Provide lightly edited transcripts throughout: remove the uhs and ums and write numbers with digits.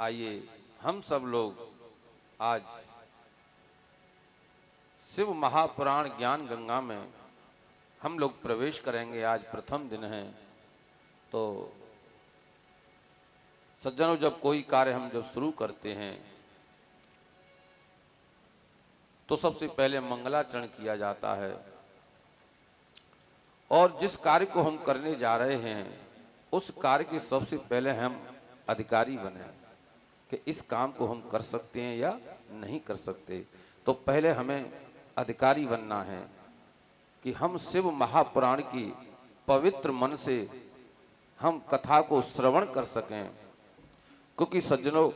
आइए हम सब लोग आज शिव महापुराण ज्ञान गंगा में हम लोग प्रवेश करेंगे। आज प्रथम दिन है, तो सज्जनों, जब कोई कार्य हम जब शुरू करते हैं तो सबसे पहले मंगलाचरण किया जाता है, और जिस कार्य को हम करने जा रहे हैं उस कार्य के सबसे पहले हम अधिकारी बने कि इस काम को हम कर सकते हैं या नहीं कर सकते। तो पहले हमें अधिकारी बनना है कि हम शिव महापुराण की पवित्र मन से हम कथा को श्रवण कर सकें। क्योंकि सज्जनों,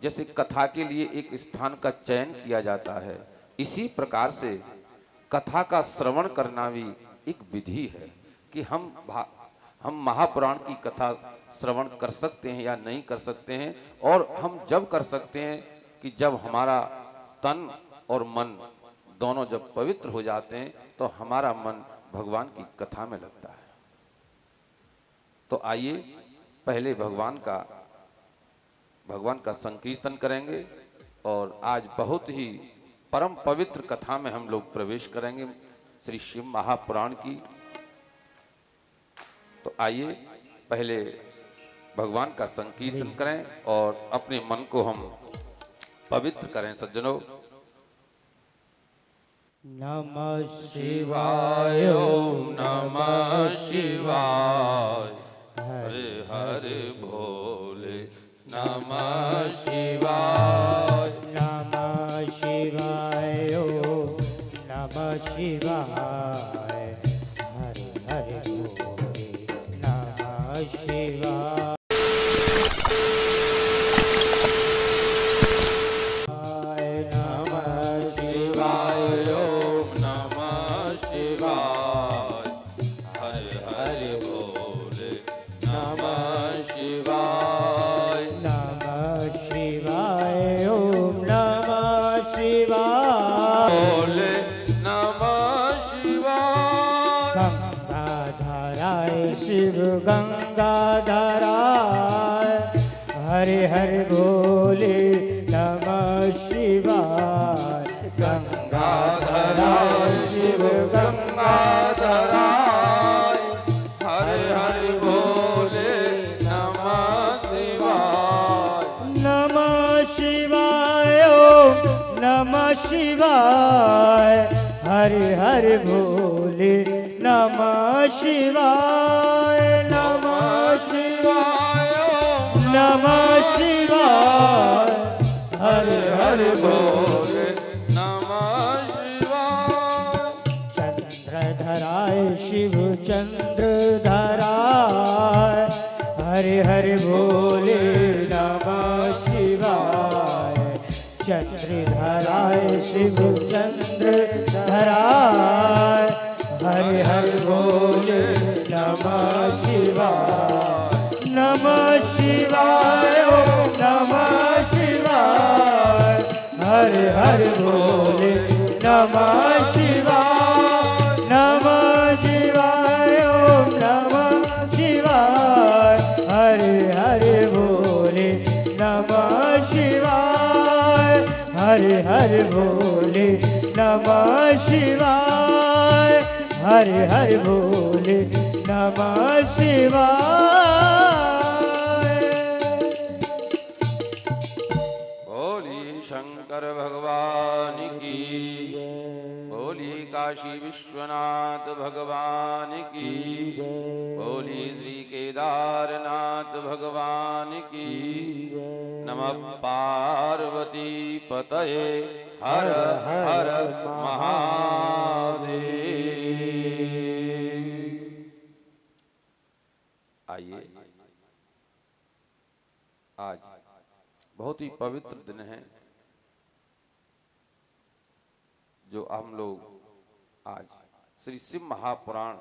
जैसे कथा के लिए एक स्थान का चयन किया जाता है, इसी प्रकार से कथा का श्रवण करना भी एक विधि है कि हम महापुराण की कथा श्रवण कर सकते हैं या नहीं कर सकते हैं। और हम जब कर सकते हैं कि जब हमारा तन और मन दोनों जब पवित्र हो जाते हैं तो हमारा मन भगवान की कथा में लगता है। तो आइए पहले भगवान का संकीर्तन करेंगे और आज बहुत ही परम पवित्र कथा में हम लोग प्रवेश करेंगे श्री शिव महापुराण की। तो आइए पहले भगवान का संकीर्तन करें और अपने मन को हम पवित्र करें। सज्जनों, नमः शिवाय ओम नमः शिवाय, हरे हरे भोले नमः शिवाय, नमः शिवाय ओम नमः शिवाय, हरे हरे भोले नमः शिवाय। शिव गंगाधराय, हरे हरे भोले नमः शिवाय, गंगाधराय शिव गंगाधराय, हरे हरे भोले नमः शिवाय, नमः शिवाय ओम नमः शिवाय, हरे हरे भोले नमः शिवाय, नमः शिवाय नमः शिवाय, हरे हरे भोले नमः शिवाय। चंद्रधराय शिव चंद्रधराय, हरे हरे भोले नमः शिवाय, चंद्रधराय शिव चंद्रधराय, हरे हरे भोले नमः शिवाय, नमः शिवाय ओम नमः शिवाय, हरे हरे भोले नमः शिवाय, नमः शिवाय ओम नमः शिवाय, हरे हरे भोले नमः शिवाय, हरे हरे भोले नमः शिवाय, हरे हरे भोले नमः शिवाय। बोली शंकर भगवान की, बोली काशी विश्वनाथ भगवान की, बोली श्री केदारनाथ भगवान की। नमः पार्वती पतये हर हर महादेव। आइए, आज बहुत ही पवित्र दिन है जो हम लोग आज श्री शिव महापुराण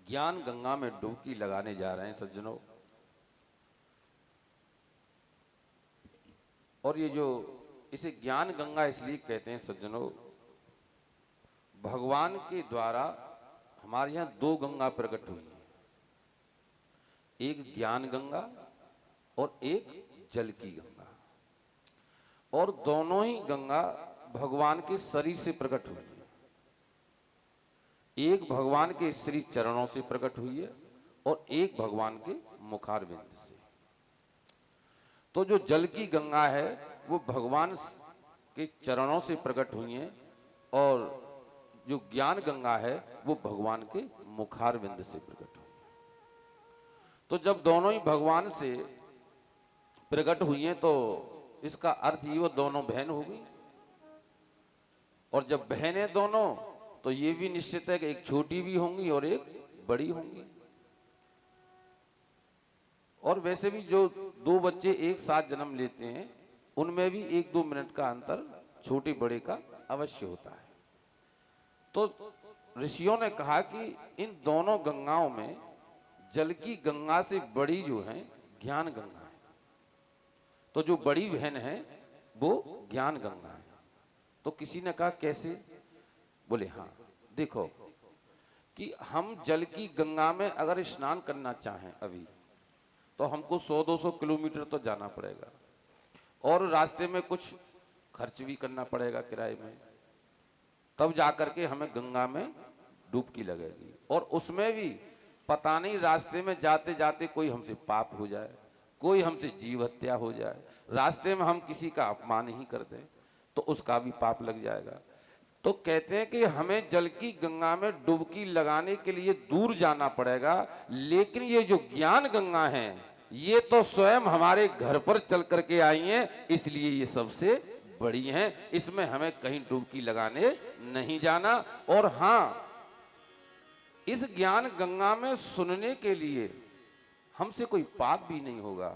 ज्ञान गंगा में डुबकी लगाने जा रहे हैं। सज्जनों, और ये जो इसे ज्ञान गंगा इसलिए कहते हैं सज्जनों, भगवान के द्वारा हमारे यहाँ दो गंगा प्रकट हुई है, एक ज्ञान गंगा और एक जल की गंगा। और दोनों ही गंगा भगवान के शरीर से प्रकट हुई है। एक भगवान के श्री चरणों से प्रकट हुई है और एक भगवान के मुखारविंद से। तो जो जल की गंगा है वो भगवान के चरणों से प्रकट हुई है और जो ज्ञान गंगा है वो भगवान के मुखारविंद से प्रकट हुई है। तो जब दोनों ही भगवान से प्रकट हुई हैं तो इसका अर्थ ये वो दोनों बहन हो गई। और जब बहन है दोनों तो ये भी निश्चित है कि एक छोटी भी होंगी और एक बड़ी होंगी। और वैसे भी जो दो बच्चे एक साथ जन्म लेते हैं उनमें भी 1-2 मिनट का अंतर छोटे बड़े का अवश्य होता है। तो ऋषियों ने कहा कि इन दोनों गंगाओं में जल की गंगा से बड़ी जो है ज्ञान गंगा है। तो जो बड़ी बहन है वो ज्ञान गंगा है। तो किसी ने कहा कैसे? बोले हाँ देखो कि हम जल की गंगा में अगर स्नान करना चाहें अभी तो हमको 100-200 किलोमीटर तो जाना पड़ेगा और रास्ते में कुछ खर्च भी करना पड़ेगा किराए में, तब जाकर के हमें गंगा में डुबकी लगेगी। और उसमें भी पता नहीं रास्ते में जाते जाते कोई हमसे पाप हो जाए, कोई हमसे जीव हत्या हो जाए, रास्ते में हम किसी का अपमान ही कर दें तो उसका भी पाप लग जाएगा। तो कहते हैं कि हमें जल की गंगा में डुबकी लगाने के लिए दूर जाना पड़ेगा, लेकिन ये जो ज्ञान गंगा है ये तो स्वयं हमारे घर पर चल करके आई हैं, इसलिए ये सबसे बड़ी हैं। इसमें हमें कहीं डुबकी लगाने नहीं जाना। और हाँ, इस ज्ञान गंगा में सुनने के लिए हमसे कोई पाप भी नहीं होगा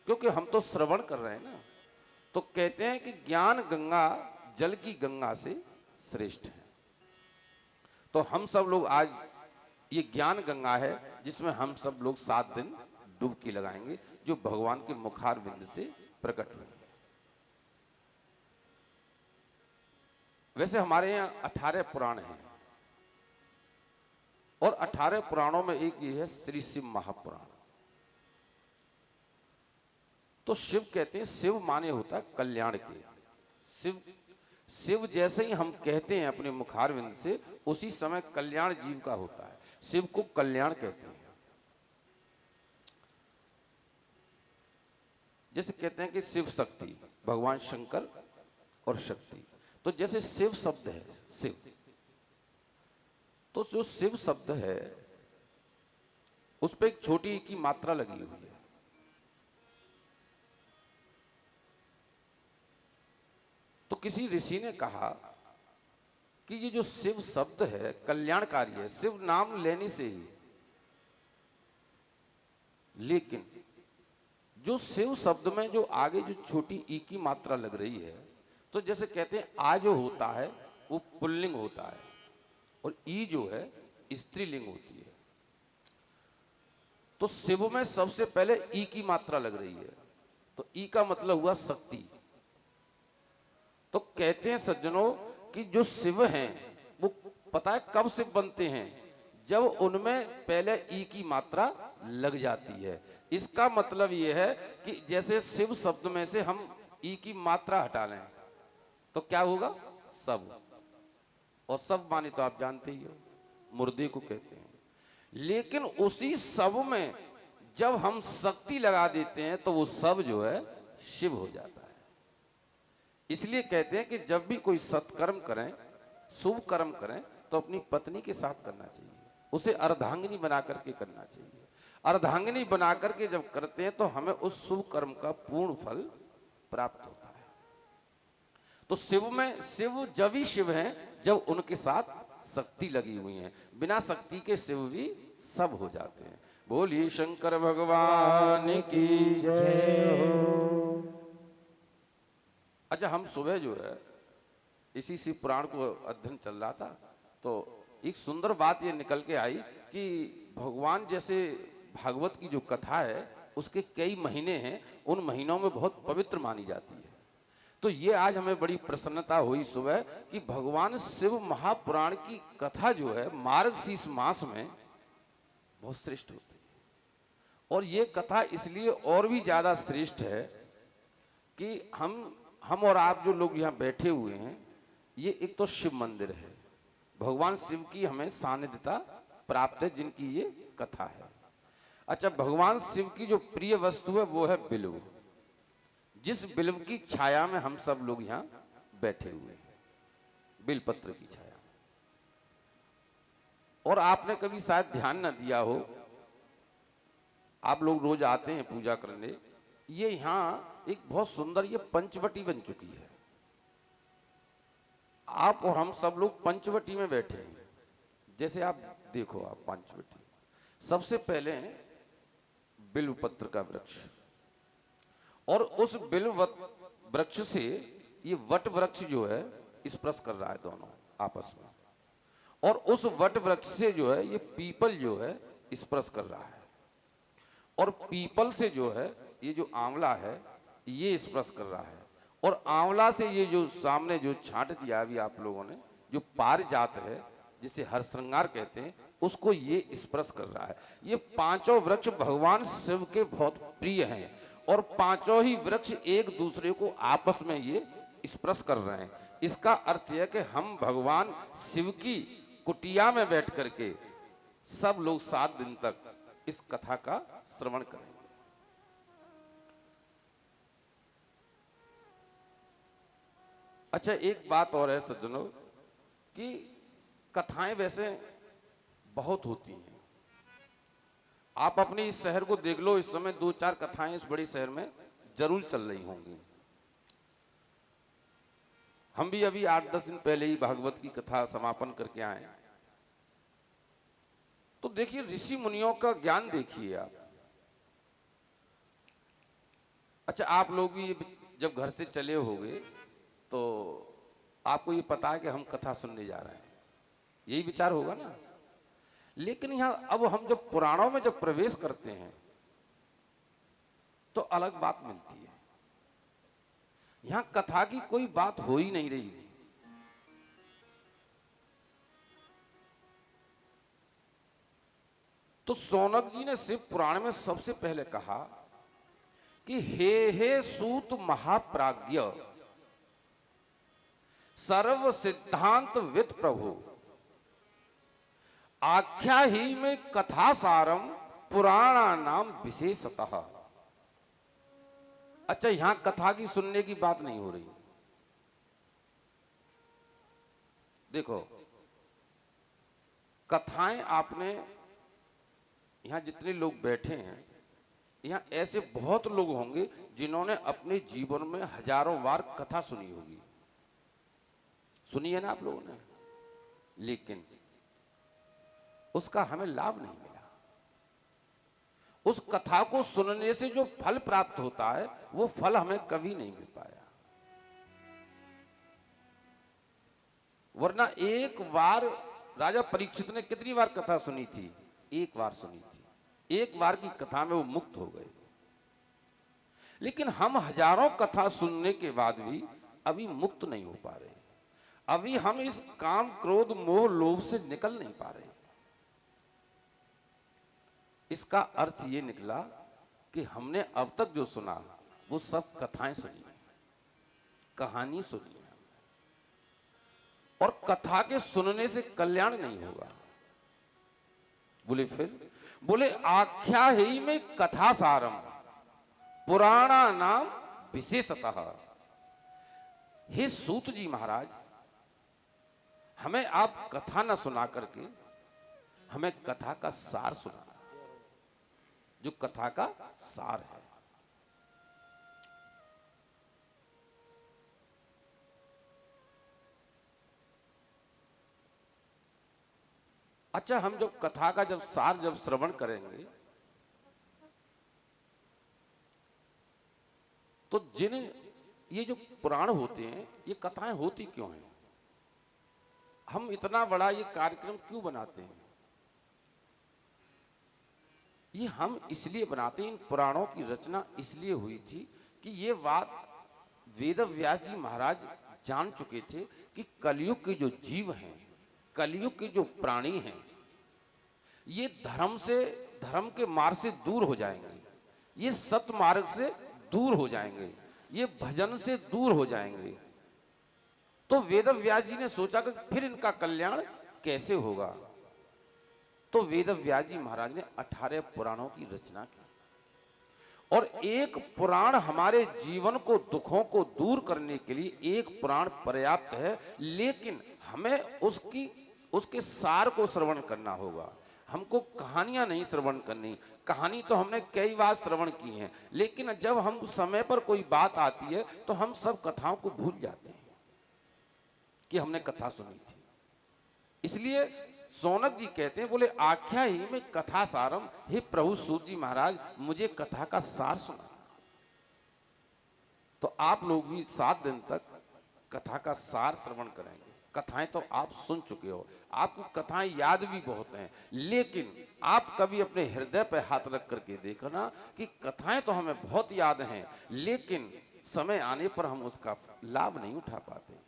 क्योंकि हम तो श्रवण कर रहे हैं ना। तो कहते हैं कि ज्ञान गंगा जल की गंगा से श्रेष्ठ है। तो हम सब लोग आज ये ज्ञान गंगा है जिसमें हम सब लोग 7 दिन डुबकी लगाएंगे जो भगवान के मुखारविंद से प्रकट हुई है। वैसे हमारे यहाँ 18 पुराण हैं और 18 पुराणों में एक ये है श्री शिव महापुराण। तो शिव कहते हैं, शिव माने होता है कल्याण के। शिव जैसे ही हम कहते हैं अपने मुखारविंद से उसी समय कल्याण जीव का होता है। शिव को कल्याण कहते हैं। जैसे कहते हैं कि शिव शक्ति, भगवान शंकर और शक्ति। तो जैसे शिव शब्द है, शिव, तो जो शिव शब्द है उस पर एक छोटी की मात्रा लगी हुई है। तो किसी ऋषि ने कहा कि ये जो शिव शब्द है कल्याणकारी है, शिव नाम लेने से ही। लेकिन जो शिव शब्द में जो आगे जो छोटी ई की मात्रा लग रही है, तो जैसे कहते हैं आ जो होता है वो पुल्लिंग होता है और ई जो है स्त्रीलिंग होती है। तो शिव में सबसे पहले ई की मात्रा लग रही है, तो ई का मतलब हुआ शक्ति। तो कहते हैं सज्जनों कि जो शिव हैं वो पता है कब शिव बनते हैं? जब उनमें पहले ई की मात्रा लग जाती है। इसका मतलब ये है कि जैसे शिव शब्द में से हम ई की मात्रा हटा लें तो क्या होगा? सब। और सब माने तो आप जानते ही हो मुर्दे को कहते हैं। लेकिन उसी सब में जब हम शक्ति लगा देते हैं तो वो सब जो है शिव हो जाता है। इसलिए कहते हैं कि जब भी कोई सत्कर्म करें, शुभ कर्म करें तो अपनी पत्नी के साथ करना चाहिए, उसे अर्धांगिनी बना करके करना चाहिए। अर्धांगिनी बना करके जब करते हैं तो हमें उस शुभ कर्म का पूर्ण फल प्राप्त होता है। तो शिव में शिव जब ही शिव हैं जब उनके साथ शक्ति लगी हुई है। बिना शक्ति के शिव भी सब हो जाते हैं। बोलिए शंकर भगवान की जय हो। अच्छा, हम सुबह जो है इसी शिव पुराण को अध्ययन चल रहा था तो एक सुंदर बात ये निकल के आई कि भगवान जैसे भागवत की जो कथा है उसके कई महीने हैं, उन महीनों में बहुत पवित्र मानी जाती है। तो ये आज हमें बड़ी प्रसन्नता हुई सुबह कि भगवान शिव महापुराण की कथा जो है मार्गशीर्ष मास में बहुत श्रेष्ठ होती है। और ये कथा इसलिए और भी ज्यादा श्रेष्ठ है कि हम और आप जो लोग यहाँ बैठे हुए हैं, ये एक तो शिव मंदिर है, भगवान शिव की हमें सानिध्यता प्राप्त है, जिनकी ये कथा है। अच्छा, भगवान शिव की जो प्रिय वस्तु है वो है बिल्व, जिस बिल्व की छाया में हम सब लोग यहाँ बैठे हुए हैं, बिलपत्र की छाया। और आपने कभी शायद ध्यान न दिया हो, आप लोग रोज आते हैं पूजा करने, ये यहाँ एक बहुत सुंदर ये पंचवटी बन चुकी है। आप और हम सब लोग पंचवटी में बैठे हैं। जैसे आप देखो, आप पंचवटी, सबसे पहले बिल्व पत्र का वृक्ष, और उस बिल्व वृक्ष से ये वट वृक्ष जो है स्पर्श कर रहा है दोनों आपस में, और उस वट वृक्ष से जो है ये पीपल जो है स्पर्श कर रहा है, और पीपल से जो है ये जो आंवला है ये स्पर्श कर रहा है, और आंवला से ये जो सामने जो छांट दिया अभी आप लोगों ने, जो पारिजात है जिसे हर श्रृंगार कहते हैं, उसको ये स्पर्श कर रहा है। ये पांचों वृक्ष भगवान शिव के बहुत प्रिय हैं, और पांचों ही वृक्ष एक दूसरे को आपस में ये स्पर्श कर रहे हैं। इसका अर्थ यह कि हम भगवान शिव की कुटिया में बैठ करके सब लोग 7 दिन तक इस कथा का श्रवण करेंगे। अच्छा, एक बात और है सज्जनों, कि कथाएं वैसे बहुत होती हैं। आप अपने इस शहर को देख लो, इस समय 2-4 कथाएं इस बड़े शहर में जरूर चल रही होंगी। हम भी अभी 8-10 दिन पहले ही भागवत की कथा समापन करके आए। तो देखिए, ऋषि मुनियों का ज्ञान देखिए आप। अच्छा, आप लोग भी जब घर से चले होंगे तो आपको ये पता है कि हम कथा सुनने जा रहे हैं, यही विचार होगा ना। लेकिन यहां अब हम जब पुराणों में जब प्रवेश करते हैं तो अलग बात मिलती है। यहां कथा की कोई बात हो ही नहीं रही। तो शौनक जी ने शिव पुराण में सबसे पहले कहा कि हे सूत महाप्राज्ञ सर्व सिद्धांत विद प्रभु, आख्या ही में कथा सारम पुराणा नाम विशेषतः। अच्छा, यहां कथा की सुनने की बात नहीं हो रही। देखो, कथाएं आपने यहां जितने लोग बैठे हैं, यहां ऐसे बहुत लोग होंगे जिन्होंने अपने जीवन में हजारों बार कथा सुनी होगी। सुनी है ना आप लोगों ने, लेकिन उसका हमें लाभ नहीं मिला। उस कथा को सुनने से जो फल प्राप्त होता है वो फल हमें कभी नहीं मिल पाया। वरना एक बार राजा परीक्षित ने कितनी बार कथा सुनी थी? एक बार सुनी थी। एक बार की कथा में वो मुक्त हो गए। लेकिन हम हजारों कथा सुनने के बाद भी अभी मुक्त नहीं हो पा रहे। अभी हम इस काम क्रोध मोह लोभ से निकल नहीं पा रहे। इसका अर्थ ये निकला कि हमने अब तक जो सुना वो सब कथाएं सुनी, कहानी सुनी है, और कथा के सुनने से कल्याण नहीं होगा। बोले फिर? बोले आख्या ही में कथा सारम पुराणा नाम विशेषतः। हे सूत जी महाराज, हमें आप कथा न सुना करके हमें कथा का सार सुना, जो कथा का सार है। अच्छा, हम जब कथा का जब सार जब श्रवण करेंगे तो जिन ये जो पुराण होते हैं, ये कथाएं होती क्यों हैं? हम इतना बड़ा ये कार्यक्रम क्यों बनाते हैं? ये हम इसलिए बनाते हैं, इन पुराणों की रचना इसलिए हुई थी कि ये बात वेद व्यास जी महाराज जान चुके थे कि कलयुग के जो जीव हैं, कलयुग के जो प्राणी हैं, ये धर्म के मार्ग से दूर हो जाएंगे, ये सत मार्ग से दूर हो जाएंगे। ये भजन से दूर हो जाएंगे। तो वेद व्यास जी ने सोचा कि फिर इनका कल्याण कैसे होगा। तो वेद व्यास जी महाराज ने 18 पुराणों की रचना की, और एक पुराण हमारे जीवन को, दुखों को दूर करने के लिए एक पुराण पर्याप्त है, लेकिन हमें उसके सार को श्रवण करना होगा। हमको कहानियां नहीं श्रवण करनी। कहानी तो हमने कई बार श्रवण की है, लेकिन जब हम समय पर कोई बात आती है तो हम सब कथाओं को भूल जाते हैं कि हमने कथा सुनी थी। इसलिए सौनक जी कहते हैं, बोले आख्या ही में कथा सारम, हे प्रभु सूत जी महाराज मुझे कथा का सार सुना। तो आप लोग भी 7 दिन तक कथा का सार श्रवण करेंगे। कथाएं तो आप सुन चुके हो, आपको कथाएं याद भी बहुत हैं, लेकिन आप कभी अपने हृदय पर हाथ रख करके देखना कि कथाएं तो हमें बहुत याद हैं, लेकिन समय आने पर हम उसका लाभ नहीं उठा पाते।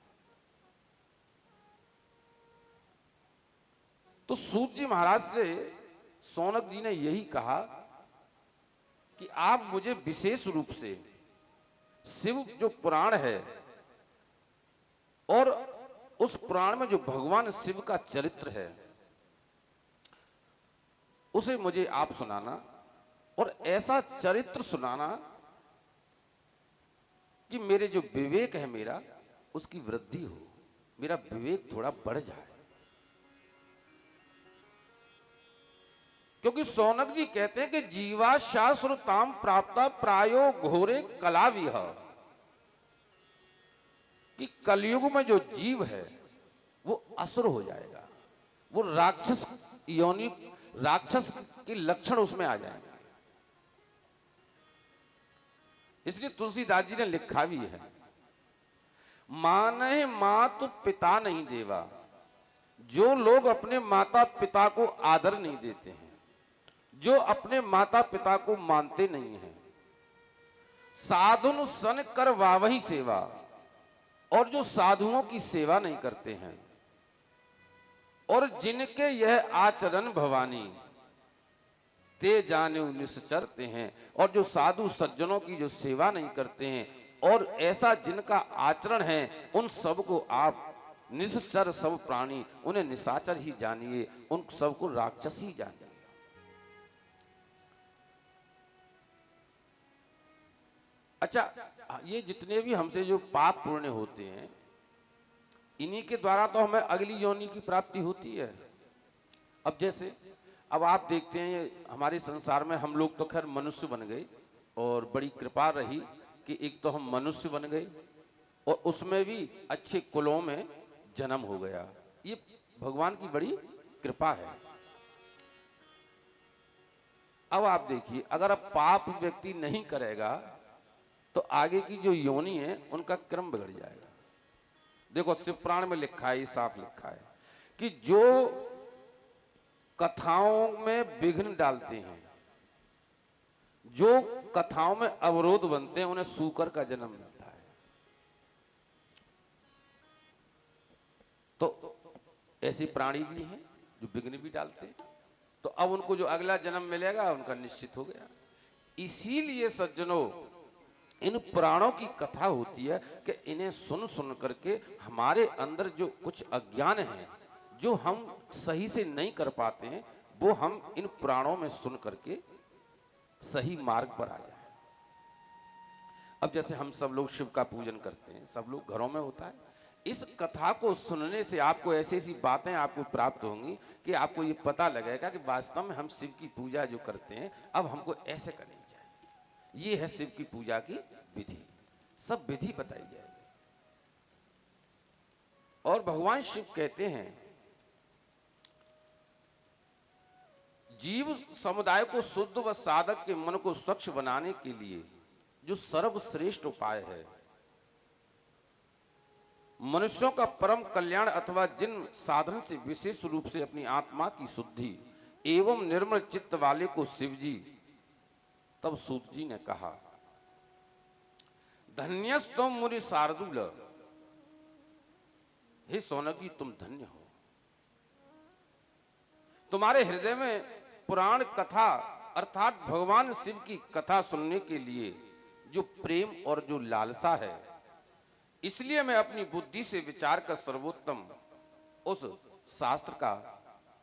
तो सूत जी महाराज से सौनक जी ने यही कहा कि आप मुझे विशेष रूप से शिव जो पुराण है और उस पुराण में जो भगवान शिव का चरित्र है उसे मुझे आप सुनाना, और ऐसा चरित्र सुनाना कि मेरे जो विवेक है मेरा उसकी वृद्धि हो, मेरा विवेक थोड़ा बढ़ जाए। क्योंकि सौनक जी कहते हैं कि जीवा शास्त्रताम प्राप्ता प्रायो घोरे कलाविह, कि कलयुग में जो जीव है वो असुर हो जाएगा, वो राक्षस योनि, राक्षस के लक्षण उसमें आ जाएंगे। इसलिए तुलसीदास जी ने लिखा भी है, माने मातु पिता नहीं देवा। जो लोग अपने माता पिता को आदर नहीं देते हैं, जो अपने माता पिता को मानते नहीं हैं, साधुन सन कर वावही सेवा, और जो साधुओं की सेवा नहीं करते हैं, और जिनके यह आचरण भवानी ते जाने निश्चरते हैं, और जो साधु सज्जनों की जो सेवा नहीं करते हैं और ऐसा जिनका आचरण है, उन सब को आप निश्चर सब प्राणी, उन्हें निशाचर ही जानिए, उन सबको राक्षस ही जानिए। अच्छा, ये जितने भी हमसे जो पाप पुण्य होते हैं, इन्हीं के द्वारा तो हमें अगली योनि की प्राप्ति होती है। अब जैसे अब आप देखते हैं हमारे संसार में हम लोग तो खैर मनुष्य बन गए, और बड़ी कृपा रही कि एक तो हम मनुष्य बन गए और उसमें भी अच्छे कुलों में जन्म हो गया। ये भगवान की बड़ी कृपा है। अब आप देखिए, अगर अब पाप व्यक्ति नहीं करेगा तो आगे की जो योनि है उनका क्रम बिगड़ जाएगा। देखो शिव पुराण में लिखा है, साफ लिखा है कि जो कथाओं में विघ्न डालते हैं, जो कथाओं में अवरोध बनते हैं, उन्हें सूकर का जन्म मिलता है। तो ऐसे प्राणी भी हैं जो विघ्न भी डालते हैं, तो अब उनको जो अगला जन्म मिलेगा उनका निश्चित हो गया। इसीलिए सज्जनों, इन पुराणों की कथा होती है कि इन्हें सुन सुन करके हमारे अंदर जो कुछ अज्ञान है, जो हम सही से नहीं कर पाते हैं, वो हम इन पुराणों में सुन करके सही मार्ग पर आ जाए। अब जैसे हम सब लोग शिव का पूजन करते हैं, सब लोग घरों में होता है। इस कथा को सुनने से आपको ऐसी ऐसी बातें आपको प्राप्त होंगी कि आपको ये पता लगेगा कि वास्तव में हम शिव की पूजा जो करते हैं, अब हमको ऐसे करनी चाहिए। ये है शिव की पूजा की विधि, सब विधि बताई जाएगी। और भगवान शिव कहते हैं, जीव समुदाय को शुद्ध व साधक के मन को स्वच्छ बनाने के लिए जो सर्वश्रेष्ठ उपाय है, मनुष्यों का परम कल्याण अथवा जिन साधन से विशेष रूप से अपनी आत्मा की शुद्धि एवं निर्मल चित्त वाले को शिवजी, तब सूत जी ने कहा, धन्यस्तुम मुनि शार्दूल, हे सौनक जी तुम धन्य हो। तुम्हारे हृदय में पुराण कथा अर्थात भगवान शिव की कथा सुनने के लिए जो प्रेम और जो लालसा है, इसलिए मैं अपनी बुद्धि से विचार कर सर्वोत्तम उस शास्त्र का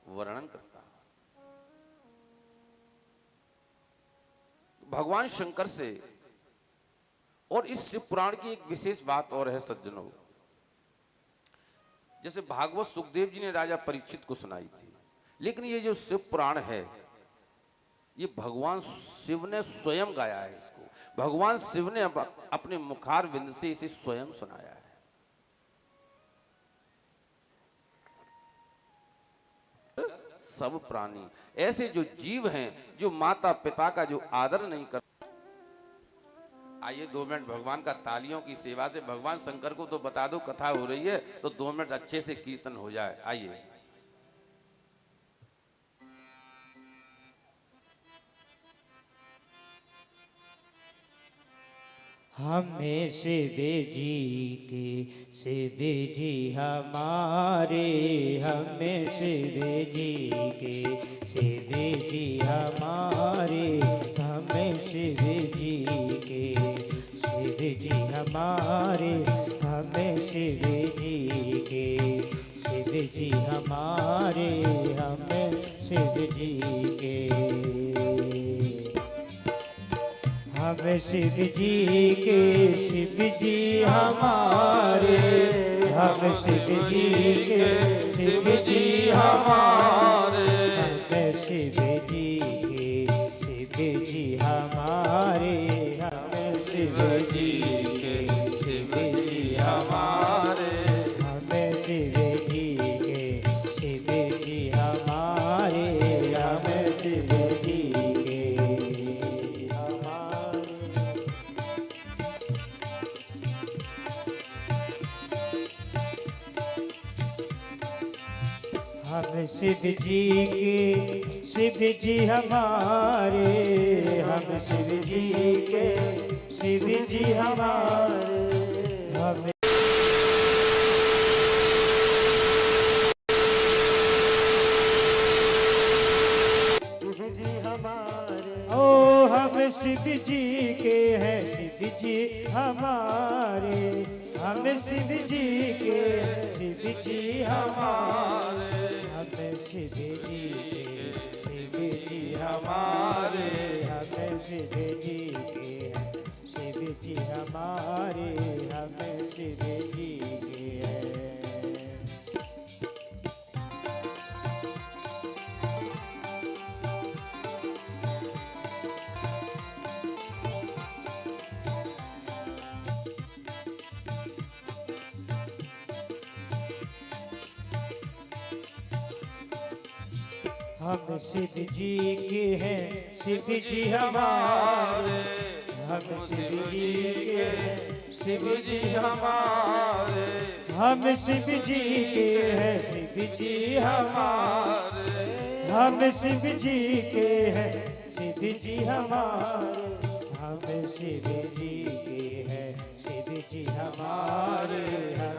वर्णन करता हूं। भगवान शंकर से और इस शिव पुराण की एक विशेष बात और है सज्जनों, जैसे भागवत सुखदेव जी ने राजा परीक्षित को सुनाई थी, लेकिन ये जो शिव पुराण है ये भगवान शिव ने स्वयं गाया है। इसको भगवान शिव ने अपने मुखार विंद से इसे स्वयं सुनाया है। सब प्राणी ऐसे जो जीव हैं जो माता पिता का जो आदर नहीं कर। आइए 2 मिनट भगवान का तालियों की सेवा से भगवान शंकर को तो बता दो कथा हो रही है, तो 2 मिनट अच्छे से कीर्तन हो जाए। आइए। हमें शिव जी के शिव जी हमारे, हमें शिव जी के शिव जी हमारे, हमें शिव जी के शिव जी हमारे, हमें शिव जी के शिव जी हमारे, हमें शिव जी के हम शिव जी के शिव जी हमारे, हम शिव जी के शिव जी हमारे, हम शिव जी के शिव जी हमारे, हम शिव जी के शिव जी हमारे, हम शिव जी के शिव जी हमारे, हम शिव जी के हम शिव जी के शिव जी हमारे, हम शिव जी के शिव जी हमारे, हम शिव जी हमारे, ओ हम शिव जी के हैं शिव जी हमारे, हम शिव जी के शिव जी हमारे, हम शिव जी के शिव जी हमारे, हम शिव जी के शिव जी हमारे, हम शिव जी के हम शिव जी के हैं शिव जी हमारे, हम शिव जी के शिव जी हमारे, हम शिव जी के हैं शिव जी हमारे, हम शिव जी के हैं शिव जी हमारे, हम शिव जी के हैं शिव जी हमारे,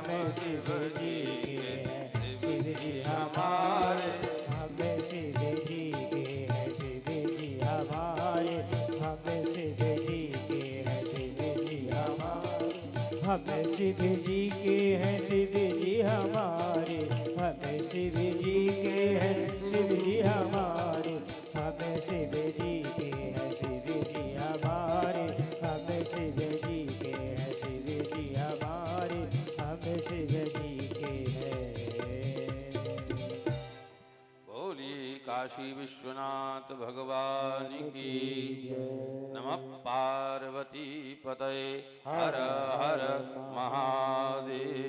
हम शिव जी के हैं शिव जी हमारे, हमें शिव जी के हैं शिव जी हमारे, हमें शिव जी के हैं शिव जी हमारे, हमें शिव जी के हैं शिव जी हमारे, हमें शिव जी के हैं शिव जी हमारे, हमें शिव जी के हैं शिव जी हमारे, हमें शिव जी के हैं शिव जी हमारे, हमें शिव जी के हैं। काशी विश्वनाथ भगवान की नमः। पार्वती पतये हर हर महादेव।